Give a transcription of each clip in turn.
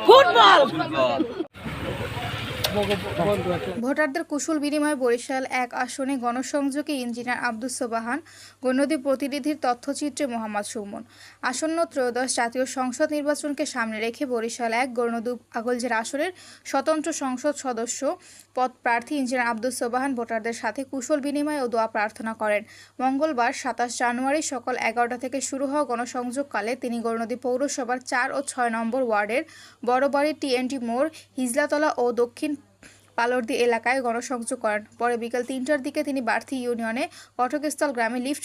Football. ভোটারদের কুশল বিনিময়ে বরিশাল ১ আসনে গণসংযোগে ইঞ্জিনিয়ার আব্দুস সোবাহান, গণদী প্রতিনিধির তথ্যচিত্রে মোহাম্মদ সুমন। আসন্ন ত্রয়োদশ জাতীয় সংসদ নির্বাচনকে সামনে রেখে বরিশাল ১ গণদী আগলঝির আসনের স্বতন্ত্র সংসদ সদস্য পদ প্রার্থী ইঞ্জিনিয়ার আব্দুস সোবাহান ভোটারদের সাথে কুশল বিনিময় ও দোয়া প্রার্থনা করেন। মঙ্গলবার ২৭ জানুয়ারি সকাল ১১টা থেকে শুরু হওয়া গণসংযোগকালে তিনি গণদী পৌরসভার ৪ ও ৬ নম্বর ওয়ার্ডের বড়বাড়ি, টিএনটি মোড়, হিজলাতলা ও দক্ষিণ পালর্দি এলাকায় গণসংযোগ করেন। পরে বিকেল ৩টার দিকে তিনি বার্থি ইউনিয়নে কটকস্থল গ্রামে লিফট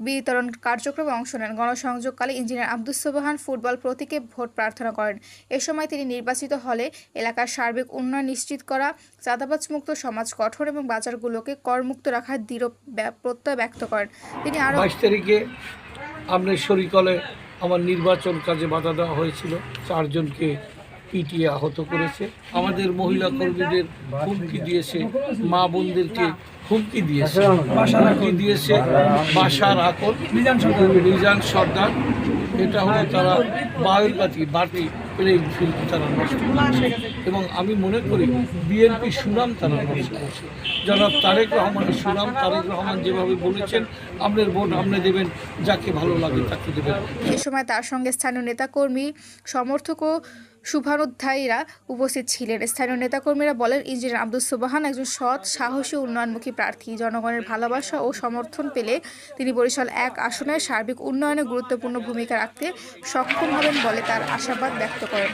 বিতরণ কার্যক্রমে অংশ নেন। গণসংযোগকালে ইঞ্জিনিয়ার আব্দুস সোবাহান ফুটবল প্রতীকে ভোট প্রার্থনা করেন। এ সময় তিনি নির্বাচিত হলে এলাকার সার্বিক উন্নয়ন নিশ্চিত করা, চাঁদাবাজমুক্ত সমাজ গঠন এবং বাজারগুলোকে করমুক্ত রাখার দৃঢ় প্রত্যয় ব্যক্ত করেন। তিনি আরও ২২ তারিখে আপনার শরিকলে আমার নির্বাচন কাজে বাধা দেওয়া হয়েছিল, ৪ জনকে পিটিয়ে আহত করেছে। আমাদের মহিলা কর্মীদের হুমকি দিয়েছে, মা বোনদেরকে হুমকি দিয়েছে, বাসার আকল, মিজান সর্দার। এটা হলো তারা বাড়তি প্লেইং ফিল্ড তারা নষ্ট করছে এবং আমি মনে করি বিএনপি সুনাম তারা নষ্ট করছে। জনাব তারেক রহমানের সুনাম, তারেক রহমান যেভাবে বলেছেন আপনার ভোট আপনি দেবেন যাকে ভালো লাগে তাকে দেবেন। এ সময় তার সঙ্গে স্থানীয় নেতাকর্মী, সমর্থক ও শুভানুধ্যায়ীরা উপস্থিত ছিলেন। স্থানীয় নেতাকর্মীরা বলেন, ইঞ্জিনিয়ার আব্দুস সোবাহান একজন সৎ, সাহসী, উন্নয়নমুখী প্রার্থী। জনগণের ভালোবাসা ও সমর্থন পেলে তিনি বরিশাল ১ আসনের সার্বিক উন্নয়নে গুরুত্বপূর্ণ ভূমিকা রাখতে সক্ষম হবেন বলে তার আশাবাদ ব্যক্ত করেন।